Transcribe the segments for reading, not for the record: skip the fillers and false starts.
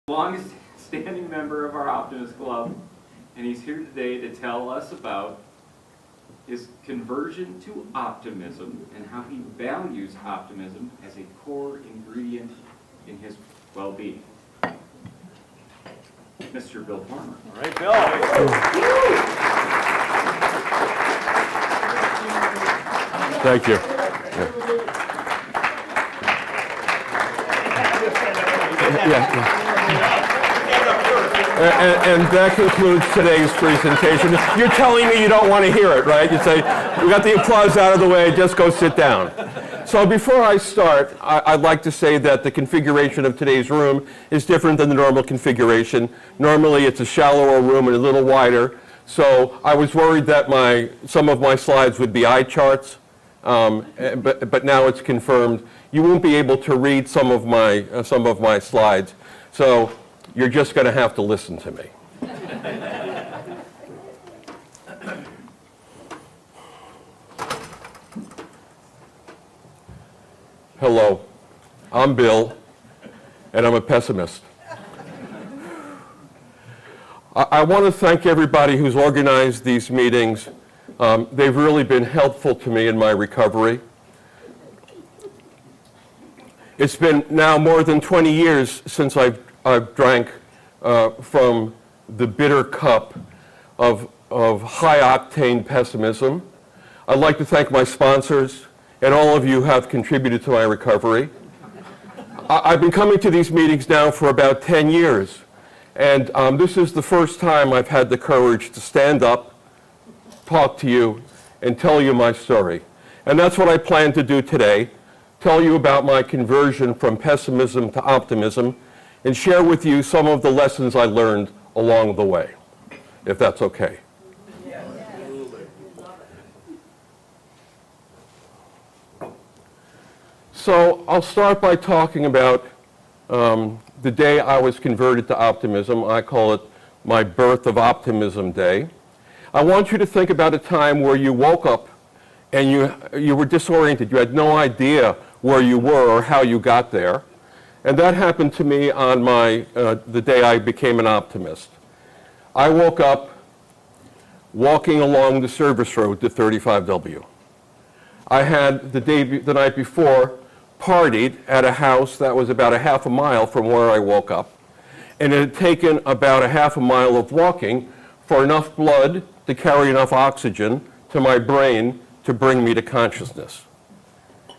Longest-standing member of our Optimist Club, and he's here today to tell us about his conversion to optimism and how he values optimism as a core ingredient in his well-being. Mr. Bill Farmer. All right, Bill. Thank you. And that concludes today's presentation. You're telling me you don't want to hear it, right? You say, we got the applause out of the way, just go sit down. So before I start, I'd like to say that the configuration of today's room is different than the normal configuration. Normally it's a shallower room and a little wider. So I was worried that some of my slides would be eye charts, but now it's confirmed. You won't be able to read some of my slides. So you're just going to have to listen to me. Hello, I'm Bill, and I'm a pessimist. I want to thank everybody who's organized these meetings. They've really been helpful to me in my recovery. It's been now more than 20 years since I've drank from the bitter cup of high-octane pessimism. I'd like to thank my sponsors, and all of you who have contributed to my recovery. I've been coming to these meetings now for about 10 years, and this is the first time I've had the courage to stand up, talk to you, and tell you my story. And that's what I plan to do today, tell you about my conversion from pessimism to optimism, and share with you some of the lessons I learned along the way, if that's okay. So I'll start by talking about the day I was converted to optimism. I call it my birth of optimism day. I want you to think about a time where you woke up and you were disoriented. You had no idea where you were or how you got there. And that happened to me on the day I became an optimist. I woke up walking along the service road to 35W. I had the night before partied at a house that was about a half a mile from where I woke up. And it had taken about a half a mile of walking for enough blood to carry enough oxygen to my brain to bring me to consciousness.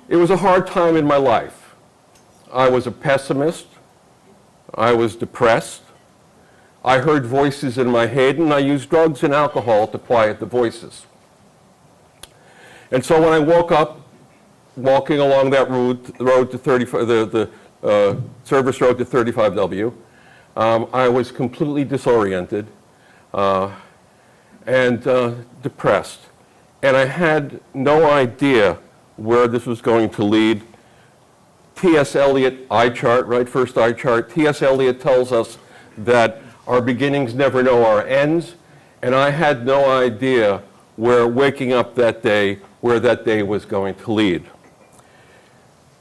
It was a hard time in my life. I was a pessimist. I was depressed. I heard voices in my head, and I used drugs and alcohol to quiet the voices. And so when I woke up, walking along that road to 35, the service road to 35W, I was completely disoriented and depressed. And I had no idea where this was going to lead. T.S. Eliot eye chart, right? First eye chart. T.S. Eliot tells us that our beginnings never know our ends, and I had no idea where waking up that day, where that day was going to lead.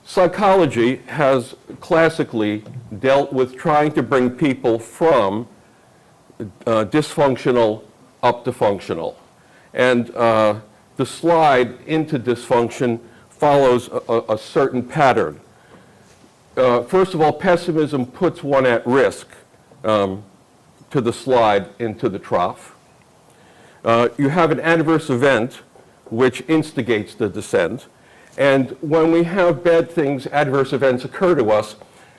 Psychology has classically dealt with trying to bring people from dysfunctional up to functional. And the slide into dysfunction follows a certain pattern. First of all, pessimism puts one at risk to the slide into the trough. You have an adverse event which instigates the descent. And when we have bad things, adverse events occur to us,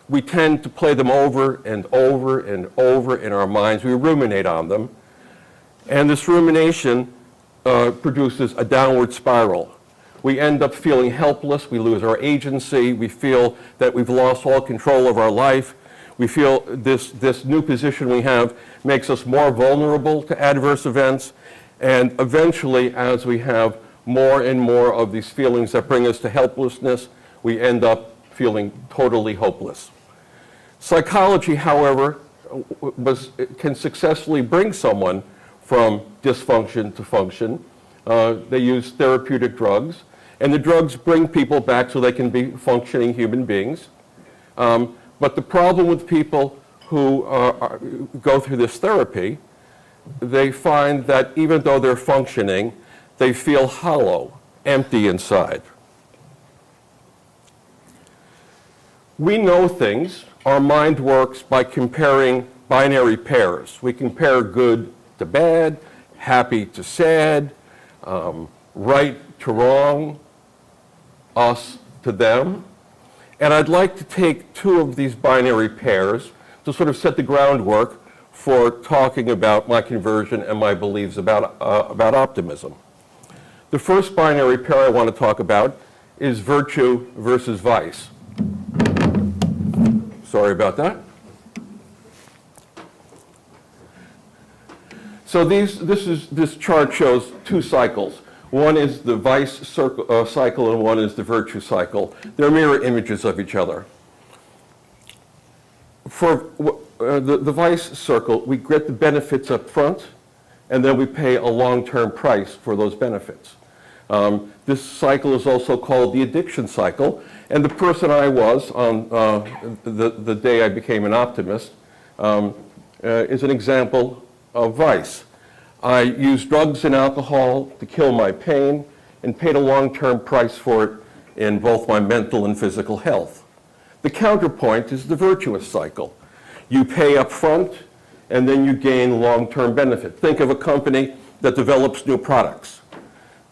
we tend to play them over and over and over in our minds. We ruminate on them. And this rumination produces a downward spiral. We end up feeling helpless. We lose our agency. We feel that we've lost all control of our life. We feel this new position we have makes us more vulnerable to adverse events. And eventually, as we have more and more of these feelings that bring us to helplessness, we end up feeling totally hopeless. Psychology, however, can successfully bring someone from dysfunction to function. They use therapeutic drugs, and the drugs bring people back so they can be functioning human beings. But the problem with people who go through this therapy, they find that even though they're functioning, they feel hollow, empty inside. We know things. Our mind works by comparing binary pairs. We compare good to bad, happy to sad, right to wrong, us to them. And I'd like to take two of these binary pairs to sort of set the groundwork for talking about my conversion and my beliefs about optimism. The first binary pair I want to talk about is virtue versus vice. Sorry about that. So this chart shows two cycles. One is the vice cycle and one is the virtue cycle. They're mirror images of each other. For the vice circle, we get the benefits up front, and then we pay a long-term price for those benefits. This cycle is also called the addiction cycle, and the person I was on the day I became an optimist is an example of vice. I used drugs and alcohol to kill my pain and paid a long-term price for it in both my mental and physical health. The counterpoint is the virtuous cycle. You pay up front, and then you gain long-term benefit. Think of a company that develops new products.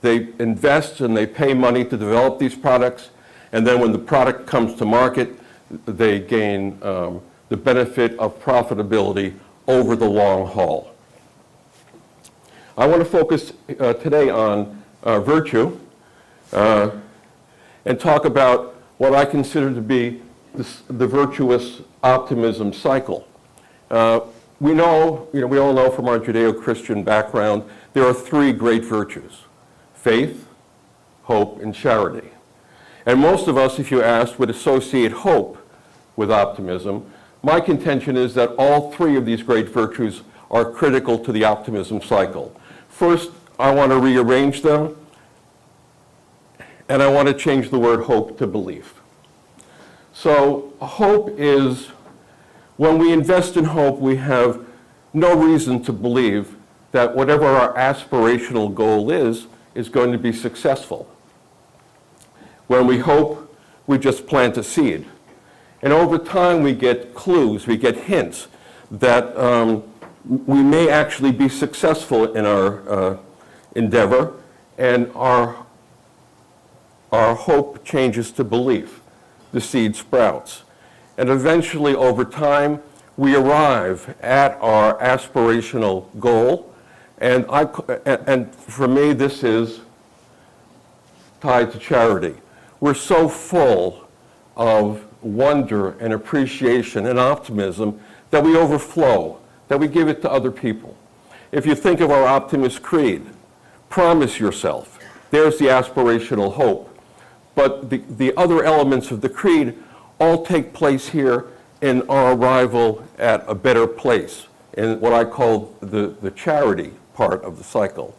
They invest and they pay money to develop these products, and then when the product comes to market, they gain the benefit of profitability over the long haul. I want to focus today on virtue and talk about what I consider to be the virtuous optimism cycle. We all know from our Judeo-Christian background, there are three great virtues: faith, hope, and charity. And most of us, if you asked, would associate hope with optimism. My contention is that all three of these great virtues are critical to the optimism cycle. First, I want to rearrange them, and I want to change the word hope to belief. So hope is, when we invest in hope, we have no reason to believe that whatever our aspirational goal is going to be successful. When we hope, we just plant a seed. And over time, we get clues, we get hints that we may actually be successful in our endeavor, and our hope changes to belief. The seed sprouts. And eventually, over time, we arrive at our aspirational goal. And for me, this is tied to charity. We're so full of wonder and appreciation and optimism that we overflow, that we give it to other people. If you think of our Optimist creed, promise yourself. There's the aspirational hope. But the other elements of the creed all take place here in our arrival at a better place, in what I call the charity part of the cycle.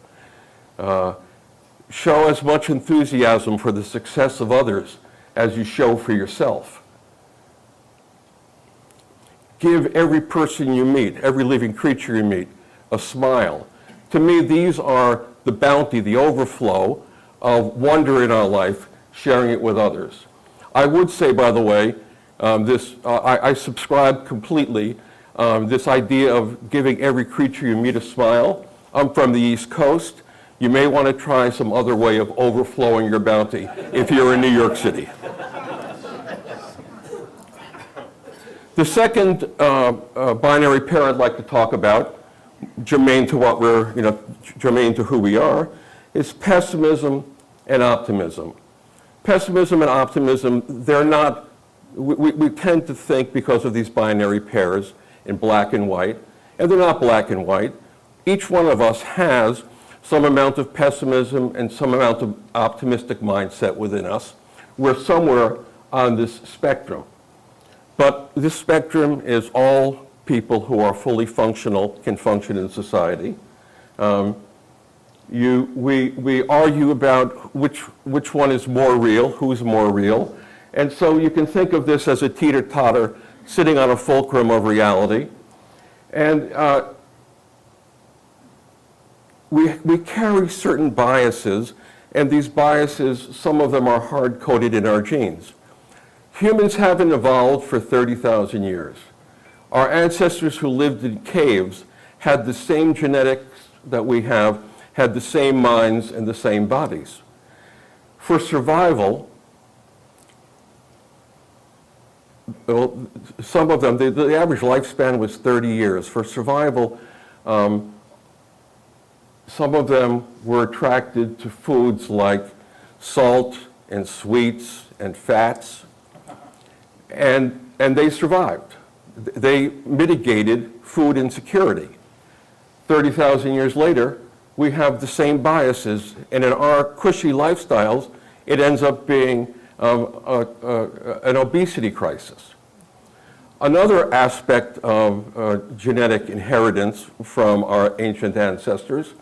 Show as much enthusiasm for the success of others as you show for yourself. Give every person you meet, every living creature you meet, a smile. To me, these are the bounty, the overflow of wonder in our life, sharing it with others. I would say, by the way, I subscribe completely this idea of giving every creature you meet a smile. I'm from the East Coast. You may want to try some other way of overflowing your bounty if you're in New York City. The second binary pair I'd like to talk about, germane to what germane to who we are, is pessimism and optimism. Pessimism and optimism, they're not, we tend to think because of these binary pairs in black and white, and they're not black and white. Each one of us has some amount of pessimism and some amount of optimistic mindset within us. We're somewhere on this spectrum. But this spectrum is all people who are fully functional, can function in society. We argue about which one is more real, who's more real. And so you can think of this as a teeter-totter sitting on a fulcrum of reality. And we carry certain biases, and these biases, some of them are hard-coded in our genes. Humans haven't evolved for 30,000 years. Our ancestors who lived in caves had the same genetics that we have, had the same minds and the same bodies. For survival, well, some of them, the average lifespan was 30 years. For survival, some of them were attracted to foods like salt and sweets and fats, and they survived. They mitigated food insecurity. 30,000 years later, we have the same biases, and in our cushy lifestyles, it ends up being an obesity crisis. Another aspect of genetic inheritance from our ancient ancestors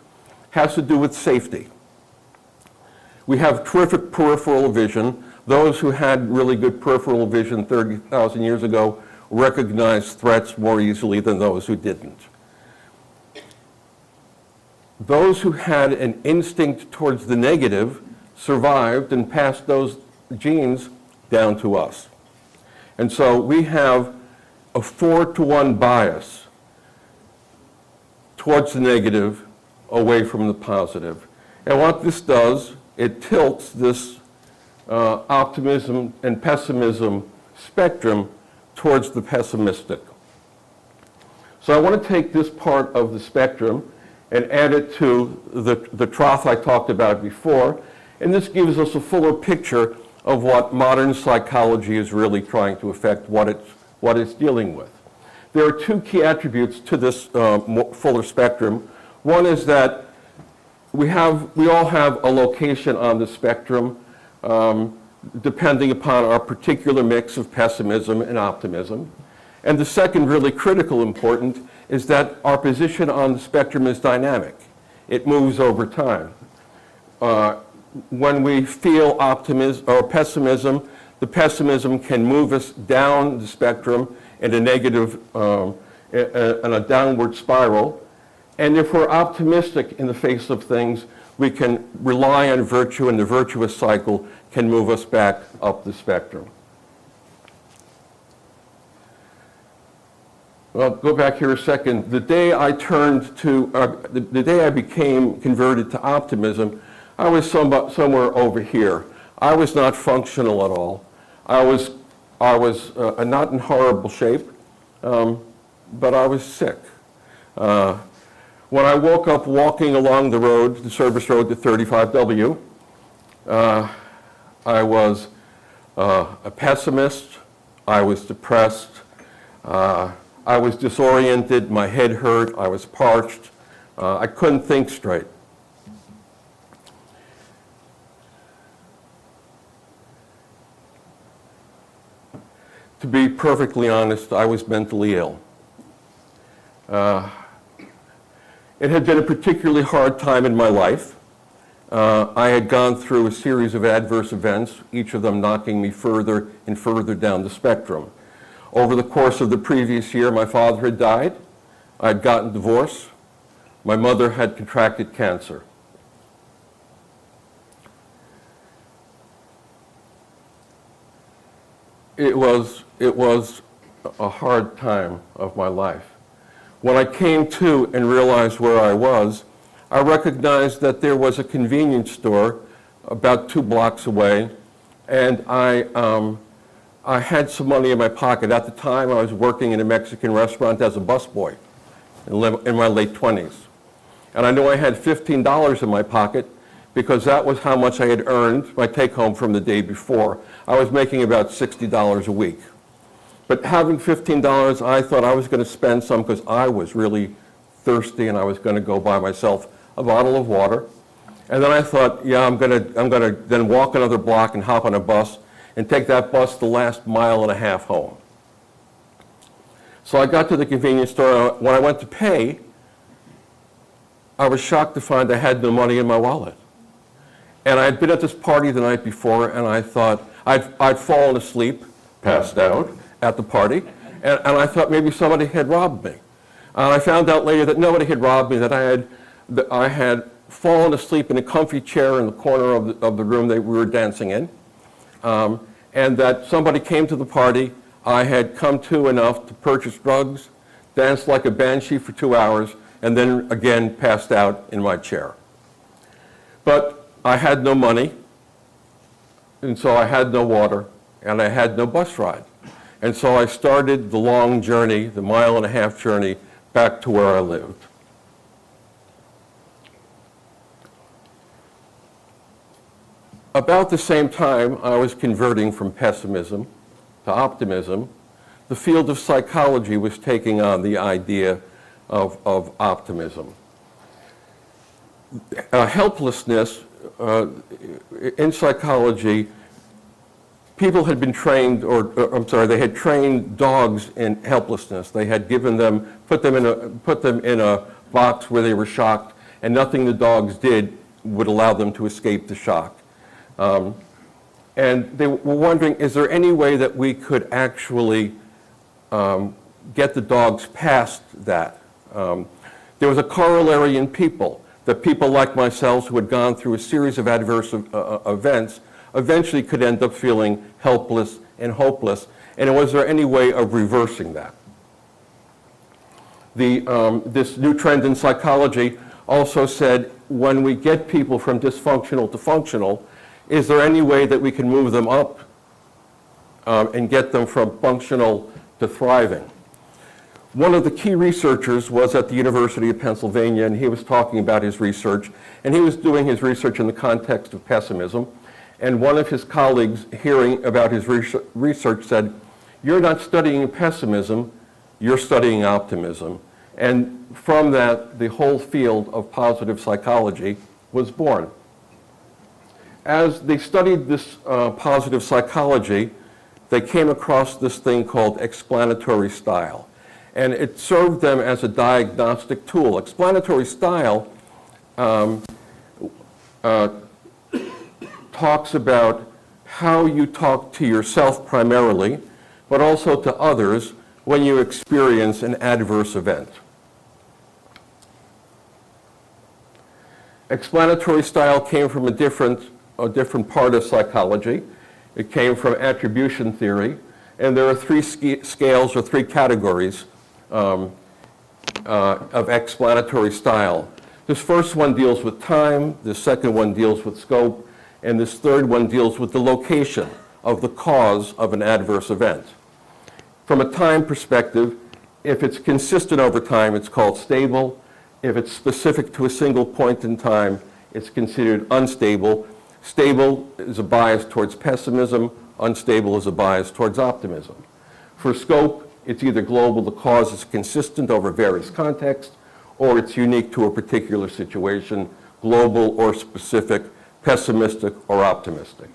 has to do with safety. We have terrific peripheral vision. Those who had really good peripheral vision 30,000 years ago recognized threats more easily than those who didn't. Those who had an instinct towards the negative survived and passed those genes down to us. And so we have a 4-to-1 bias towards the negative, away from the positive. And what this does, it tilts this optimism and pessimism spectrum towards the pessimistic. So I want to take this part of the spectrum and add it to the trough I talked about before, and this gives us a fuller picture of what modern psychology is really trying to affect, what it's dealing with. There are two key attributes to this fuller spectrum. One is that we all have a location on the spectrum depending upon our particular mix of pessimism and optimism. And the second, really critical important, is that our position on the spectrum is dynamic. It moves over time. When we feel optimism or pessimism, the pessimism can move us down the spectrum in a negative, in a downward spiral. And if we're optimistic in the face of things, we can rely on virtue, and the virtuous cycle can move us back up the spectrum. Well, go back here a second. The day I the day I became converted to optimism, I was somewhere over here. I was not functional at all. I was not in horrible shape, but I was sick. When I woke up walking along the road, the service road to 35W, I was a pessimist. I was depressed. I was disoriented. My head hurt. I was parched. I couldn't think straight. To be perfectly honest, I was mentally ill. It had been a particularly hard time in my life. I had gone through a series of adverse events, each of them knocking me further and further down the spectrum. Over the course of the previous year, my father had died. I had gotten divorced. My mother had contracted cancer. It was a hard time of my life. When I came to and realized where I was, I recognized that there was a convenience store about 2 blocks away, and I had some money in my pocket. At the time, I was working in a Mexican restaurant as a busboy in my late 20s. And I knew I had $15 in my pocket because that was how much I had earned, my take-home from the day before. I was making about $60 a week. But having $15, I thought I was going to spend some because I was really thirsty, and I was going to go buy myself a bottle of water. And then I thought, yeah, I'm going to then walk another block and hop on a bus and take that bus the last 1.5 miles home. So I got to the convenience store. When I went to pay, I was shocked to find I had no money in my wallet. And I had been at this party the night before, and I thought I'd fallen asleep, passed out at the party, And I thought maybe somebody had robbed me. I found out later that nobody had robbed me, that I had fallen asleep in a comfy chair in the corner of the room that we were dancing in, and that somebody came to the party. I had come to enough to purchase drugs, danced like a banshee for 2 hours, and then again passed out in my chair. But I had no money, and so I had no water, and I had no bus ride. And so I started the long journey, the 1.5-mile journey, back to where I lived. About the same time I was converting from pessimism to optimism, the field of psychology was taking on the idea of optimism. Helplessness, in psychology, people had been trained, they had trained dogs in helplessness. They had put them in a box where they were shocked, and nothing the dogs did would allow them to escape the shock. And they were wondering, is there any way that we could actually get the dogs past that? There was a corollary in people, that people like myself who had gone through a series of adverse events eventually could end up feeling helpless and hopeless. And was there any way of reversing that? This new trend in psychology also said, when we get people from dysfunctional to functional, is there any way that we can move them up and get them from functional to thriving? One of the key researchers was at the University of Pennsylvania, and he was talking about his research, and he was doing his research in the context of pessimism. And one of his colleagues, hearing about his research, said, "You're not studying pessimism, you're studying optimism." And from that, the whole field of positive psychology was born. As they studied this positive psychology, they came across this thing called explanatory style. And it served them as a diagnostic tool. Explanatory style talks about how you talk to yourself primarily, but also to others when you experience an adverse event. Explanatory style came from a different part of psychology. It came from attribution theory, and there are three scales or three categories of explanatory style. This first one deals with time, the second one deals with scope, and this third one deals with the location of the cause of an adverse event. From a time perspective, if it's consistent over time, it's called stable. If it's specific to a single point in time, it's considered unstable. Stable is a bias towards pessimism, unstable is a bias towards optimism. For scope, it's either global, the cause is consistent over various contexts, or it's unique to a particular situation, global or specific, pessimistic or optimistic.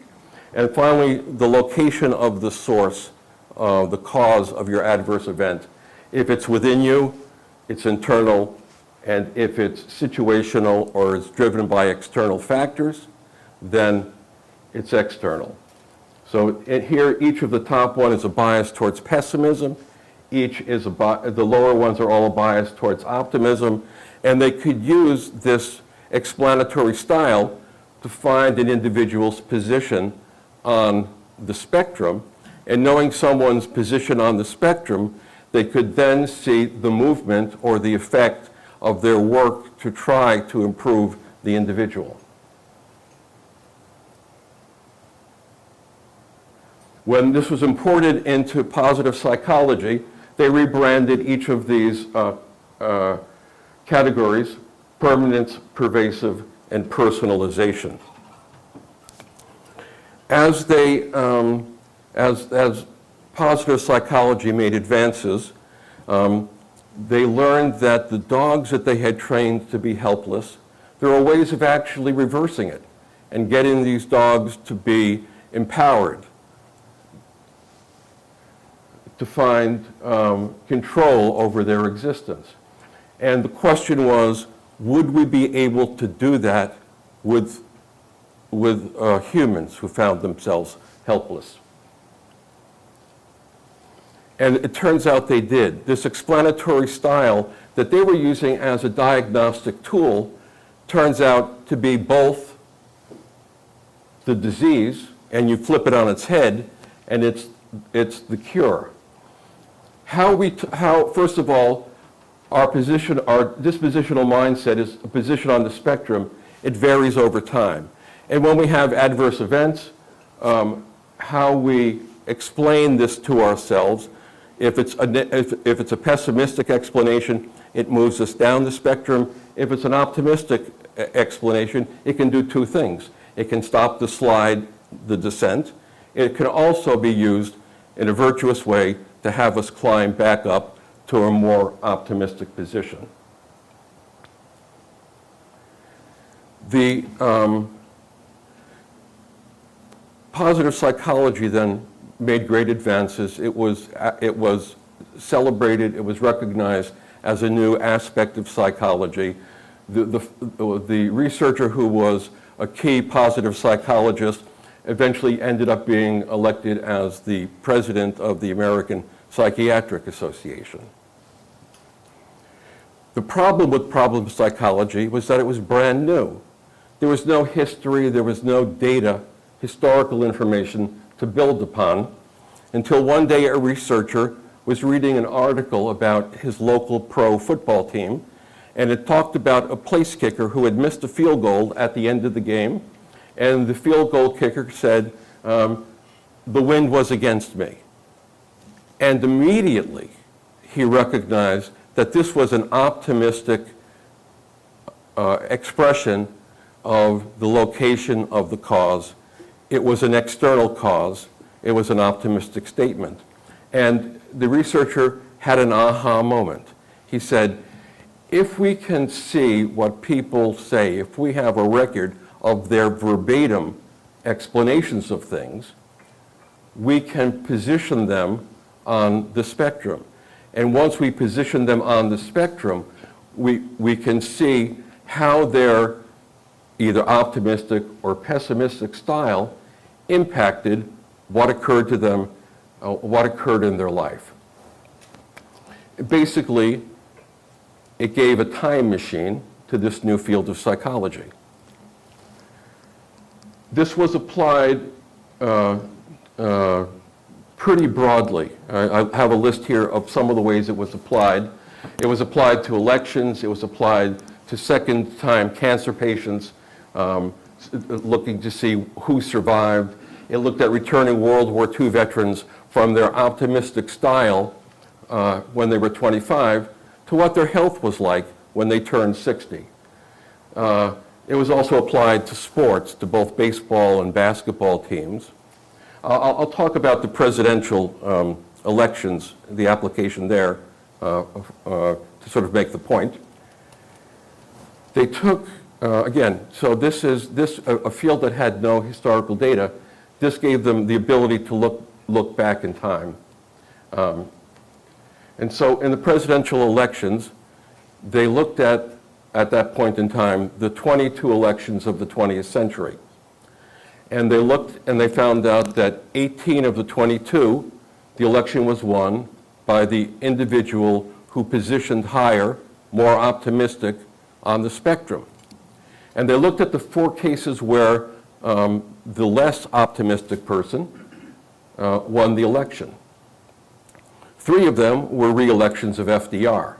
And finally, the location of the source, the cause of your adverse event. If it's within you, it's internal, and if it's situational or is driven by external factors, then it's external. So here, each of the top one is a bias towards pessimism. The lower ones are all a bias towards optimism, and they could use this explanatory style to find an individual's position on the spectrum, and knowing someone's position on the spectrum, they could then see the movement or the effect of their work to try to improve the individual. When this was imported into positive psychology, they rebranded each of these categories: permanence, pervasive, and personalization. As positive psychology made advances, they learned that the dogs that they had trained to be helpless, there are ways of actually reversing it and getting these dogs to be empowered, to find control over their existence. And the question was, would we be able to do that with humans who found themselves helpless? And it turns out they did. This explanatory style that they were using as a diagnostic tool turns out to be both the disease, and you flip it on its head, and it's the cure. First of all, our dispositional mindset is a position on the spectrum. It varies over time. And when we have adverse events, how we explain this to ourselves, if it's a pessimistic explanation, it moves us down the spectrum. If it's an optimistic explanation, it can do two things. It can stop the slide, the descent. It can also be used in a virtuous way to have us climb back up to a more optimistic position. The positive psychology then made great advances. It was celebrated, it was recognized as a new aspect of psychology. The researcher who was a key positive psychologist eventually ended up being elected as the president of the American Psychiatric Association. The problem with problem psychology was that it was brand new. There was no history, there was no data, historical information to build upon, until one day a researcher was reading an article about his local pro football team, and it talked about a place kicker who had missed a field goal at the end of the game, and the field goal kicker said, "The wind was against me." And immediately he recognized that this was an optimistic expression of the location of the cause. It was an external cause. It was an optimistic statement. And the researcher had an aha moment. He said, if we can see what people say, if we have a record of their verbatim explanations of things, we can position them on the spectrum. And once we position them on the spectrum, we can see how their either optimistic or pessimistic style impacted what occurred to them, what occurred in their life. Basically, it gave a time machine to this new field of psychology. This was applied pretty broadly. I have a list here of some of the ways it was applied. It was applied to elections. It was applied to second-time cancer patients, looking to see who survived. It looked at returning World War II veterans from their optimistic style when they were 25 to what their health was like when they turned 60. It was also applied to sports, to both baseball and basketball teams. I'll talk about the presidential elections, the application there, to sort of make the point. They took, again, so this is a field that had no historical data. This gave them the ability to look back in time. And so in the presidential elections, they looked at that point in time, the 22 elections of the 20th century. And they looked and they found out that 18 of the 22, the election was won by the individual who positioned higher, more optimistic on the spectrum. And they looked at the 4 cases where the less optimistic person won the election. 3 of them were re-elections of FDR.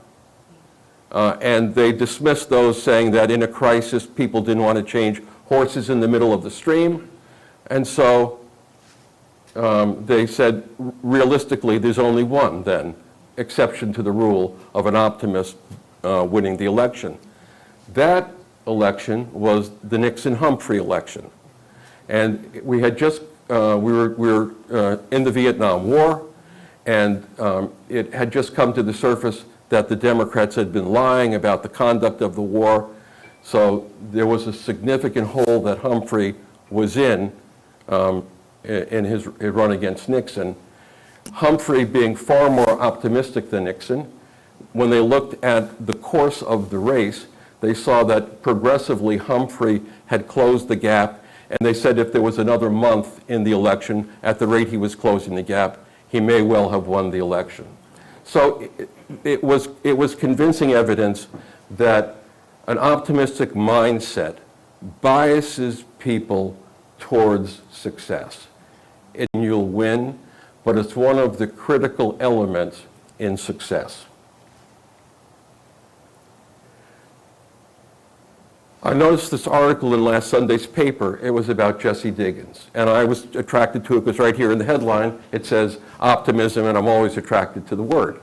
And they dismissed those, saying that in a crisis, people didn't want to change horses in the middle of the stream. And so they said, realistically, there's only one, then, exception to the rule of an optimist winning the election. That election was the Nixon-Humphrey election. And we had just, we were in the Vietnam War, and it had just come to the surface that the Democrats had been lying about the conduct of the war. So there was a significant hole that Humphrey was in his run against Nixon. Humphrey being far more optimistic than Nixon, when they looked at the course of the race, they saw that progressively Humphrey had closed the gap, and they said if there was another month in the election, at the rate he was closing the gap, he may well have won the election. So it was convincing evidence that an optimistic mindset biases people towards success. And you'll win, but it's one of the critical elements in success. I noticed this article in last Sunday's paper. It was about Jesse Diggins. And I was attracted to it because right here in the headline, it says optimism, and I'm always attracted to the word.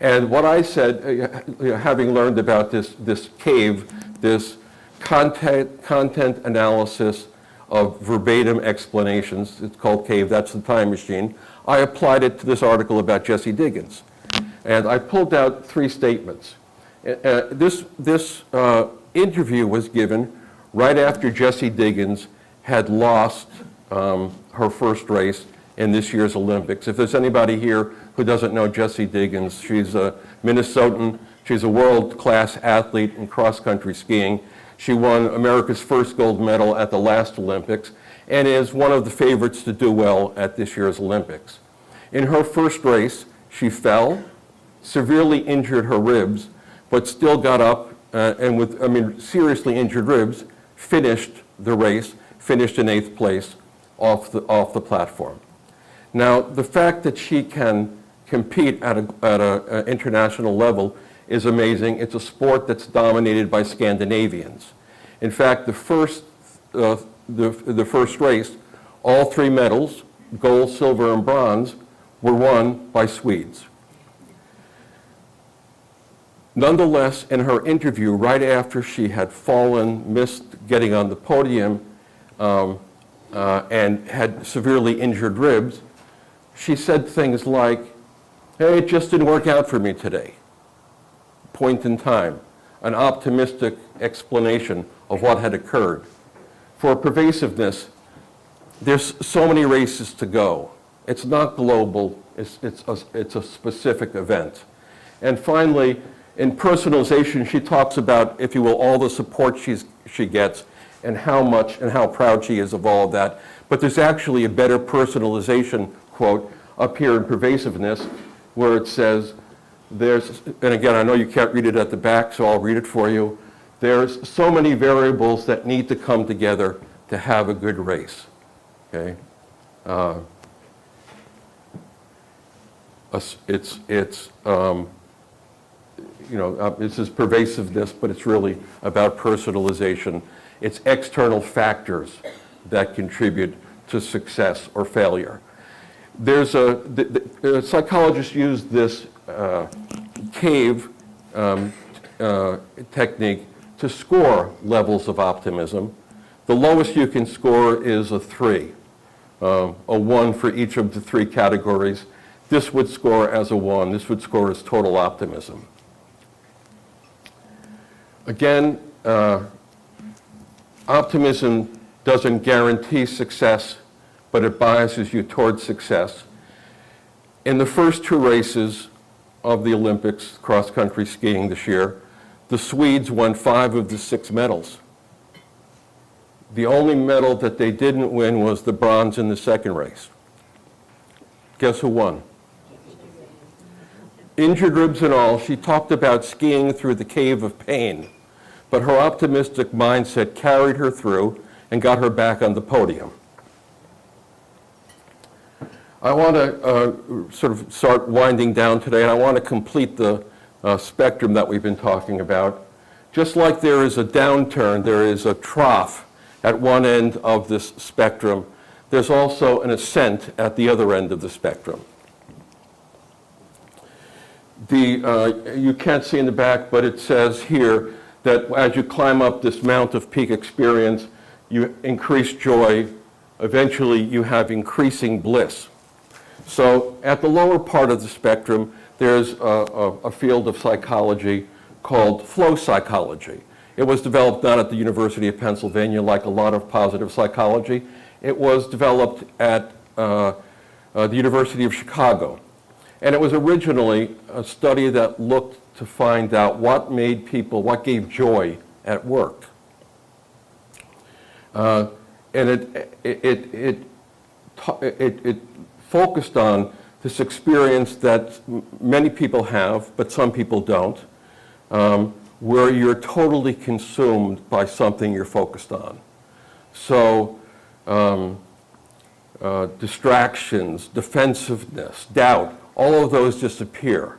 And what I said, having learned about this cave, this content analysis of verbatim explanations, it's called CAVE, that's the time machine, I applied it to this article about Jesse Diggins. And I pulled out 3 statements. This interview was given right after Jesse Diggins had lost her first race in this year's Olympics. If there's anybody here who doesn't know Jesse Diggins, she's a Minnesotan. She's a world-class athlete in cross-country skiing. She won America's first gold medal at the last Olympics and is one of the favorites to do well at this year's Olympics. In her first race, she fell, severely injured her ribs, but still got up and with, seriously injured ribs, finished the race, finished in 8th place off the platform. Now, the fact that she can compete at an international level is amazing. It's a sport that's dominated by Scandinavians. In fact, the first race, all 3 medals, gold, silver, and bronze, were won by Swedes. Nonetheless, in her interview, right after she had fallen, missed getting on the podium, and had severely injured ribs, she said things like, "Hey, it just didn't work out for me today." Point in time, an optimistic explanation of what had occurred. For pervasiveness, there's so many races to go. It's not global, it's a specific event. And finally, in personalization, she talks about, if you will, all the support she gets and how much and how proud she is of all of that. But there's actually a better personalization quote up here in pervasiveness where it says, and again, I know you can't read it at the back, so I'll read it for you. There's so many variables that need to come together to have a good race. Okay? This is pervasiveness, but it's really about personalization. It's external factors that contribute to success or failure. Psychologists use this CAVE technique to score levels of optimism. The lowest you can score is a 3, a 1 for each of the 3 categories. This would score as a 1. This would score as total optimism. Again, optimism doesn't guarantee success, but it biases you towards success. In the first 2 races of the Olympics, cross-country skiing this year, the Swedes won 5 of the 6 medals. The only medal that they didn't win was the bronze in the second race. Guess who won? Injured ribs and all, she talked about skiing through the cave of pain, but her optimistic mindset carried her through and got her back on the podium. I want to sort of start winding down today, and I want to complete the spectrum that we've been talking about. Just like there is a downturn, there is a trough at one end of this spectrum. There's also an ascent at the other end of the spectrum. You can't see in the back, but it says here that as you climb up this mount of peak experience, you increase joy. Eventually, you have increasing bliss. So at the lower part of the spectrum, there's a field of psychology called flow psychology. It was developed not at the University of Pennsylvania like a lot of positive psychology. It was developed at the University of Chicago. And it was originally a study that looked to find out what gave joy at work. And it focused on this experience that many people have, but some people don't, where you're totally consumed by something you're focused on. So distractions, defensiveness, doubt, all of those disappear.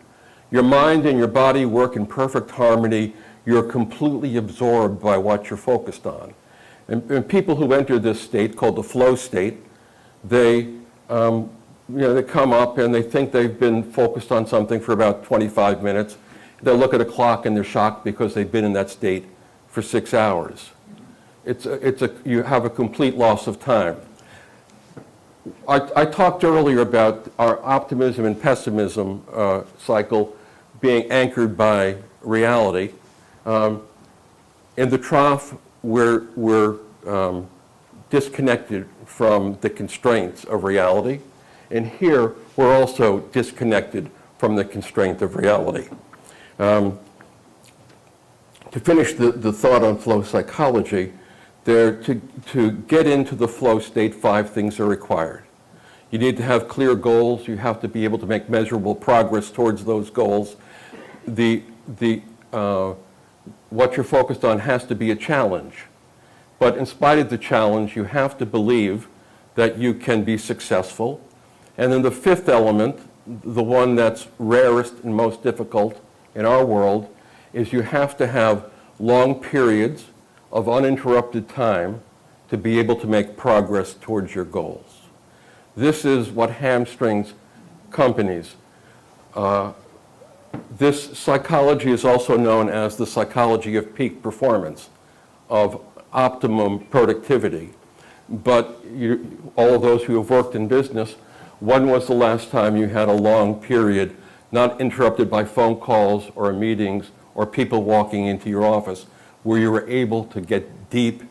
Your mind and your body work in perfect harmony. You're completely absorbed by what you're focused on. And people who enter this state, called the flow state, they come up and they think they've been focused on something for about 25 minutes. They'll look at a clock and they're shocked because they've been in that state for 6 hours. You have a complete loss of time. I talked earlier about our optimism and pessimism cycle being anchored by reality. In the trough, we're disconnected from the constraints of reality. And here, we're also disconnected from the constraint of reality. To finish the thought on flow psychology, to get into the flow state, 5 things are required. You need to have clear goals. You have to be able to make measurable progress towards those goals. What you're focused on has to be a challenge. But in spite of the challenge, you have to believe that you can be successful. And then the 5th element, the one that's rarest and most difficult in our world, is you have to have long periods of uninterrupted time to be able to make progress towards your goals. This is what hamstrings companies. This psychology is also known as the psychology of peak performance, of optimum productivity. But all of those who have worked in business, when was the last time you had a long period, not interrupted by phone calls or meetings or people walking into your office, where you were able to get deep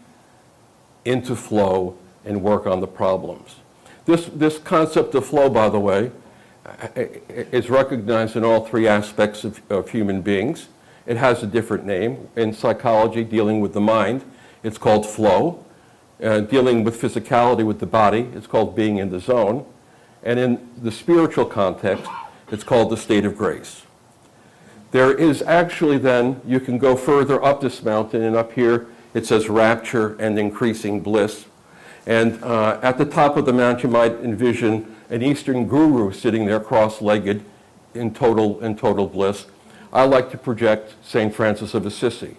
into flow and work on the problems? This concept of flow, by the way, is recognized in all 3 aspects of human beings. It has a different name. In psychology, dealing with the mind, it's called flow. Dealing with physicality with the body, it's called being in the zone. And in the spiritual context, it's called the state of grace. There is actually then, you can go further up this mountain, and up here it says rapture and increasing bliss. And at the top of the mountain, you might envision an Eastern guru sitting there cross-legged in total bliss. I like to project St. Francis of Assisi.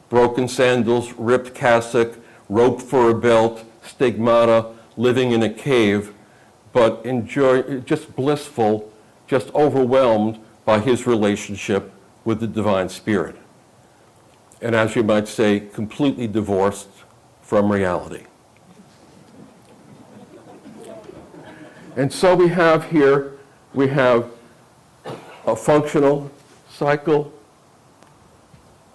Broken sandals, ripped cassock, rope for a belt, stigmata, living in a cave, but just blissful, just overwhelmed by his relationship with the divine spirit. And as you might say, completely divorced from reality. And so we have a functional cycle,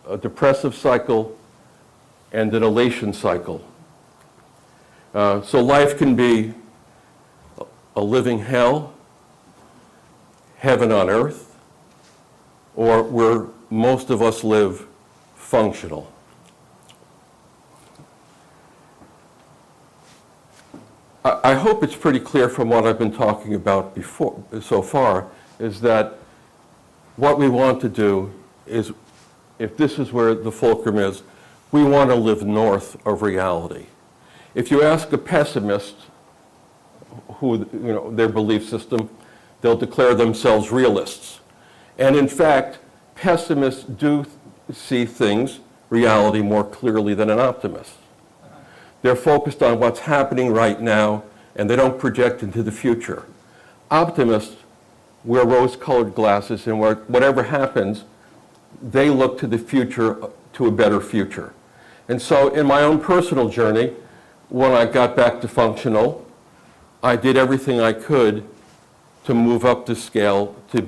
a depressive cycle, and an elation cycle. So life can be a living hell, heaven on earth, or where most of us live, functional. I hope it's pretty clear from what I've been talking about so far, is that what we want to do is, if this is where the fulcrum is, we want to live north of reality. If you ask a pessimist their belief system, they'll declare themselves realists. And in fact, pessimists do see things, reality, more clearly than an optimist. They're focused on what's happening right now, and they don't project into the future. Optimists wear rose-colored glasses, and whatever happens, they look to the future, to a better future. And so in my own personal journey, when I got back to functional, I did everything I could to move up the scale to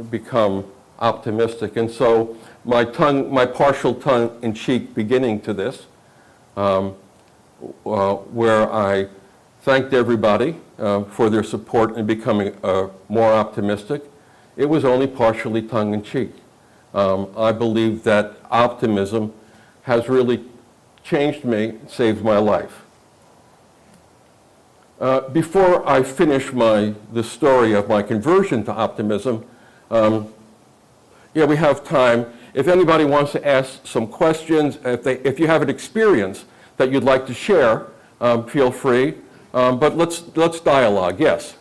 become optimistic. And so my partial tongue-in-cheek beginning to this, where I thanked everybody for their support in becoming more optimistic. It was only partially tongue-in-cheek. I believe that optimism has really changed me, saved my life. Before I finish the story of my conversion to optimism, we have time. If anybody wants to ask some questions, if you have an experience that you'd like to share, feel free. But let's dialogue. Yes.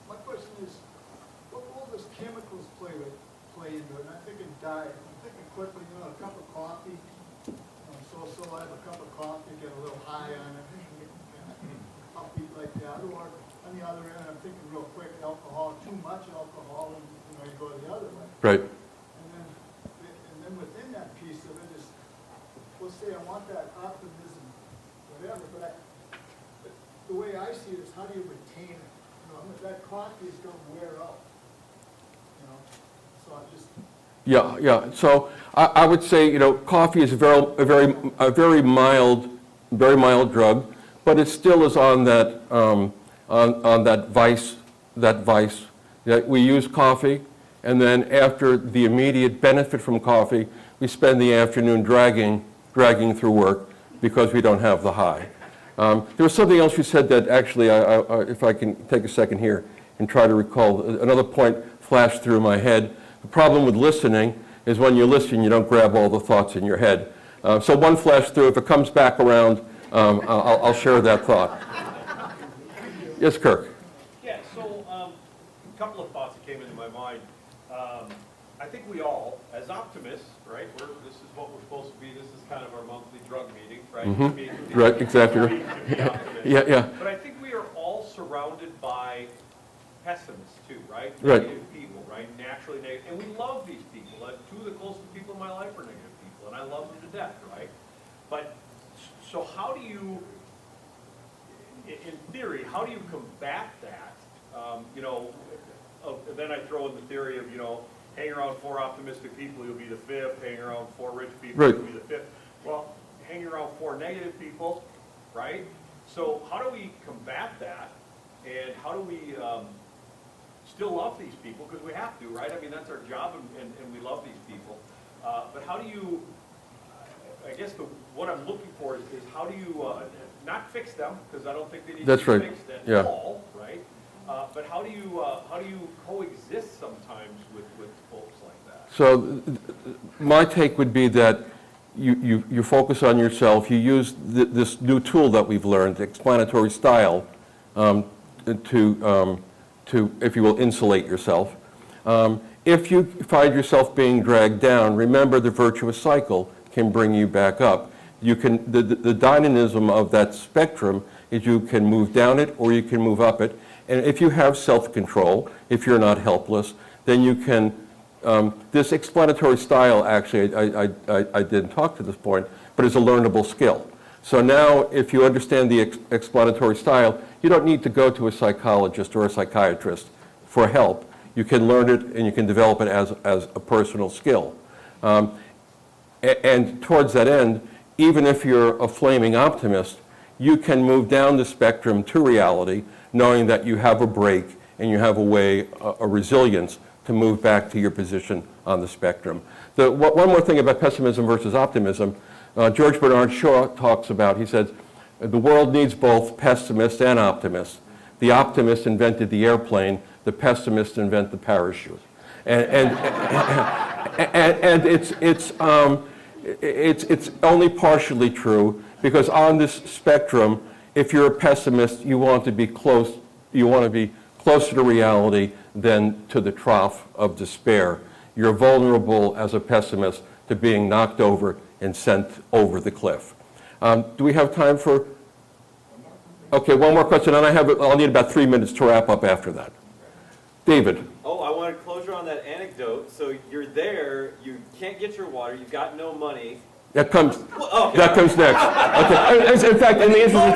My question is, what role does chemicals play into it? And I'm thinking diet. I'm thinking quickly, a cup of coffee. So I have a cup of coffee, get a little high on it, upbeat like that. Or on the other end, I'm thinking real quick, alcohol, too much alcohol, and you go the other way. Right. And then within that piece of it is, let's say I want that optimism, whatever, but the way I see it is, how do you retain it? That coffee is going to wear out. So I just. Yeah. So I would say, coffee is a very mild drug, but it still is on that on that vice. That we use coffee, and then after the immediate benefit from coffee, we spend the afternoon dragging through work because we don't have the high. There was something else you said that actually, if I can take a second here and try to recall, another point flashed through my head. The problem with listening is when you listen, you don't grab all the thoughts in your head. So one flashed through. If it comes back around, I'll share that thought. Yes, Kirk. Yeah, so a couple of thoughts that came into my mind. I think we all, as optimists, right, this is what we're supposed to be, this is kind of our monthly drug meeting, right? Mm-hmm. Right, exactly. Yeah. But I think we are all surrounded by pessimists too, right? Right. Negative people, right? Naturally negative. And we love these people. Two of the closest people in my life are negative people, and I love them to death, right? But, so how do you, in theory, how do you combat that? Then I throw in the theory of, hang around 4 optimistic people, you'll be the 5th. Hang around 4 rich people, Right. you'll be the 5th. Well, hang around 4 negative people, right? So how do we combat that? And how do we still love these people? Because we have to, right? I mean, that's our job, and we love these people. But how do you, I guess what I'm looking for is how do you, not fix them, because I don't think they need to be fixed at all, right? But how do you coexist sometimes with folks like that? So my take would be that you focus on yourself. You use this new tool that we've learned, explanatory style, to if you will, insulate yourself. If you find yourself being dragged down, remember the virtuous cycle can bring you back up. You can the dynamism of that spectrum is you can move down it or you can move up it. And if you have self-control, if you're not helpless, then you can, this explanatory style, actually, I didn't talk to this point, but is a learnable skill. So now, if you understand the explanatory style, you don't need to go to a psychologist or a psychiatrist for help. You can learn it and you can develop it as a personal skill. And towards that end, even if you're a flaming optimist, you can move down the spectrum to reality, knowing that you have a break and you have a resilience to move back to your position on the spectrum. One more thing about pessimism versus optimism. George Bernard Shaw talks about, he says, the world needs both pessimists and optimists. The optimist invented the airplane, the pessimist invented the parachute. And it's only partially true, because on this spectrum, if you're a pessimist, you want to be closer to reality than to the trough of despair. You're vulnerable as a pessimist to being knocked over and sent over the cliff. Do we have time for? Okay, one more question, and I'll need about 3 minutes to wrap up after that. David. Oh, I wanted closure on that anecdote. So you're there, you can't get your water, you've got no money. That comes next. Okay. In fact, in the interest of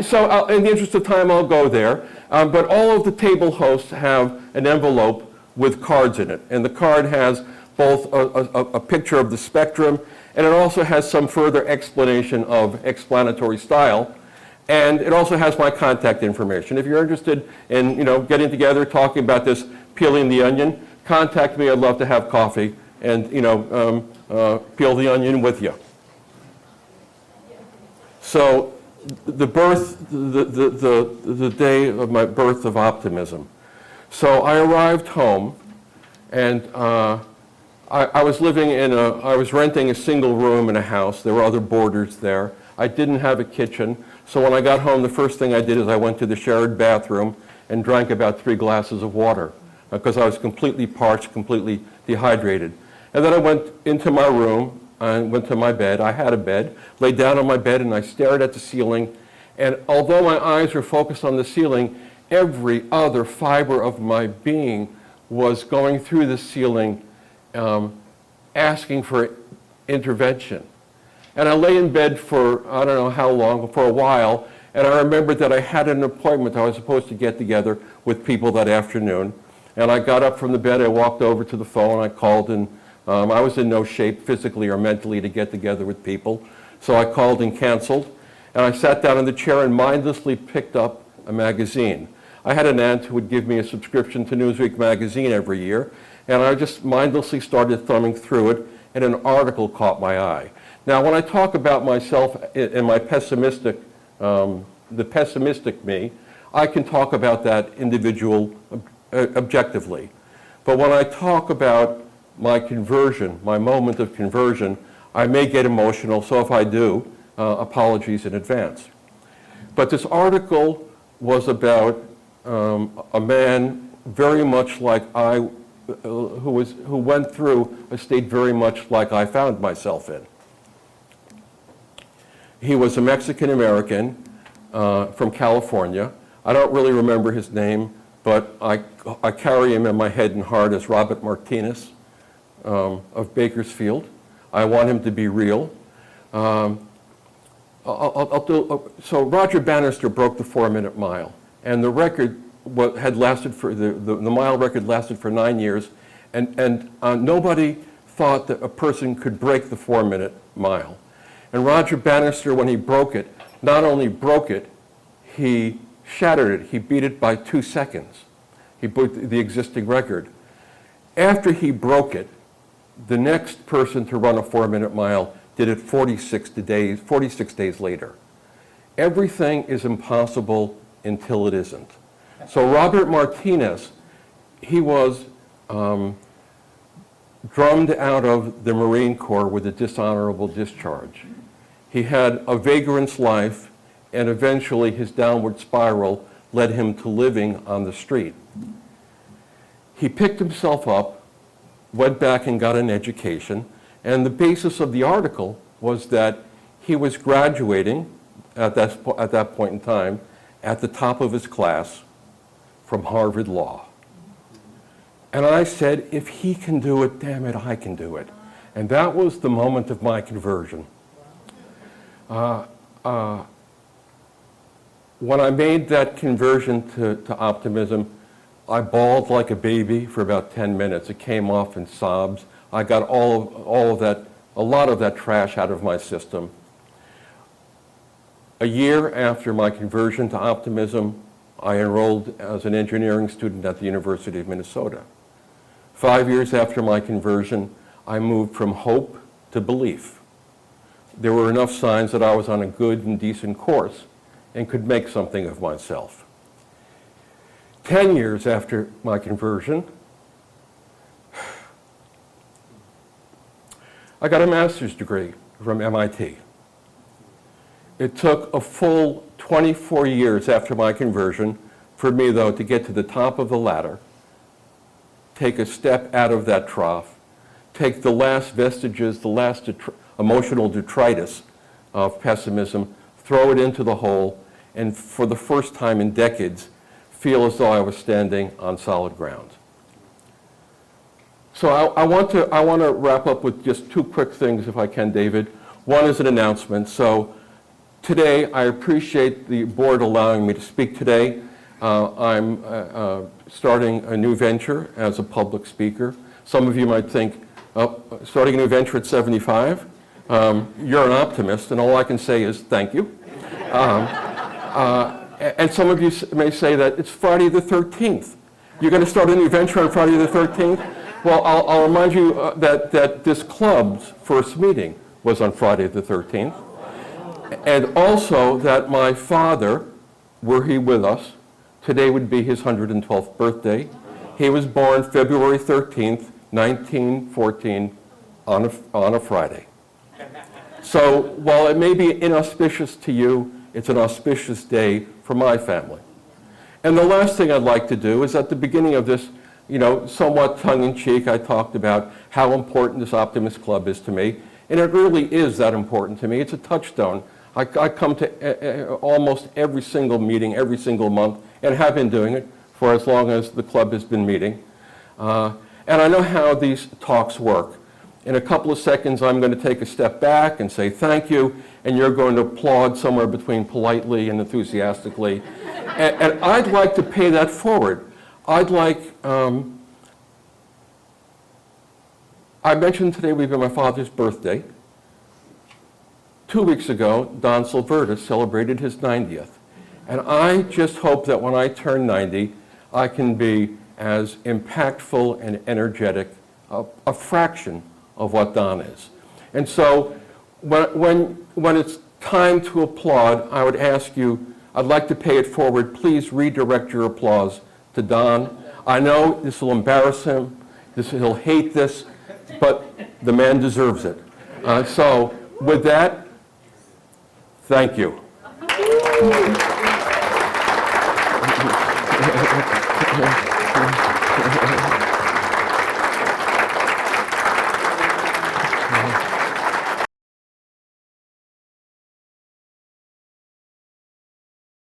time, in the interest of time, I'll go there. But all of the table hosts have an envelope with cards in it, and the card has both a picture of the spectrum, and it also has some further explanation of explanatory style, and it also has my contact information. If you're interested in getting together, talking about this, peeling the onion, contact me. I'd love to have coffee and peel the onion with you. So the day of my birth of optimism. So I arrived home, and I was I was renting a single room in a house. There were other boarders there. I didn't have a kitchen, so when I got home, the first thing I did is I went to the shared bathroom and drank about 3 glasses of water because I was completely parched, completely dehydrated. And then I went into my room, I went to my bed. I had a bed, laid down on my bed, and I stared at the ceiling. And although my eyes were focused on the ceiling, every other fiber of my being was going through the ceiling, asking for intervention. And I lay in bed for, I don't know how long, for a while, and I remembered that I had an appointment I was supposed to get together with people that afternoon. And I got up from the bed, I walked over to the phone, I called, and I was in no shape physically or mentally to get together with people. So I called and canceled, and I sat down in the chair and mindlessly picked up a magazine. I had an aunt who would give me a subscription to Newsweek magazine every year, and I just mindlessly started thumbing through it, and an article caught my eye. Now, when I talk about myself and my pessimistic, the pessimistic me, I can talk about that individual objectively. But when I talk about my conversion, my moment of conversion, I may get emotional, so if I do, apologies in advance. But this article was about a man very much like who went through a state very much like I found myself in. He was a Mexican-American from California. I don't really remember his name, but I carry him in my head and heart as Robert Martinez of Bakersfield. I want him to be real. So Roger Bannister broke the 4-minute mile, and the record had lasted for the mile record lasted for 9 years, and nobody thought that a person could break the 4-minute mile. And Roger Bannister, when he broke it, not only broke it, he shattered it. He beat it by 2 seconds. He broke the existing record. After he broke it, the next person to run a 4-minute mile did it 46 days later. Everything is impossible until it isn't. So Robert Martinez, he was drummed out of the Marine Corps with a dishonorable discharge. He had a vagrant's life, and eventually his downward spiral led him to living on the street. He picked himself up, went back and got an education, and the basis of the article was that he was graduating at that point in time at the top of his class from Harvard Law. And I said, if he can do it, damn it, I can do it. And that was the moment of my conversion. When I made that conversion to optimism, I bawled like a baby for about 10 minutes. It came off in sobs. I got a lot of that trash out of my system. A year after my conversion to optimism, I enrolled as an engineering student at the University of Minnesota. 5 years after my conversion, I moved from hope to belief. There were enough signs that I was on a good and decent course and could make something of myself. 10 years after my conversion, I got a master's degree from MIT. It took a full 24 years after my conversion for me, though, to get to the top of the ladder, take a step out of that trough, take the last vestiges, the last emotional detritus of pessimism, throw it into the hole, and for the first time in decades, feel as though I was standing on solid ground. So I want to wrap up with just 2 quick things, if I can, David. One is an announcement. So today, I appreciate the board allowing me to speak today. I'm starting a new venture as a public speaker. Some of you might think, oh, starting a new venture at 75? You're an optimist, and all I can say is thank you. And some of you may say that it's Friday the 13th. You're going to start a new venture on Friday the 13th? Well, I'll remind you that this club's first meeting was on Friday the 13th. And also that my father, were he with us, today would be his 112th birthday. He was born February 13th, 1914, on a Friday. So while it may be inauspicious to you, it's an auspicious day for my family. And the last thing I'd like to do is at the beginning of this, somewhat tongue-in-cheek, I talked about how important this Optimist Club is to me. And it really is that important to me. It's a touchstone. I come to almost every single meeting, every single month, and have been doing it for as long as the club has been meeting. And I know how these talks work. In a couple of seconds, I'm going to take a step back and say thank you, and you're going to applaud somewhere between politely and enthusiastically. And I'd like to pay that forward. I'd like, I mentioned today would be my father's birthday. 2 weeks ago, Don Silvertis celebrated his 90th. And I just hope that when I turn 90, I can be as impactful and energetic, a fraction of what Don is. And so when it's time to applaud, I would ask you, I'd like to pay it forward. Please redirect your applause to Don. I know this will embarrass him. He'll hate this, but the man deserves it. So with that, thank you.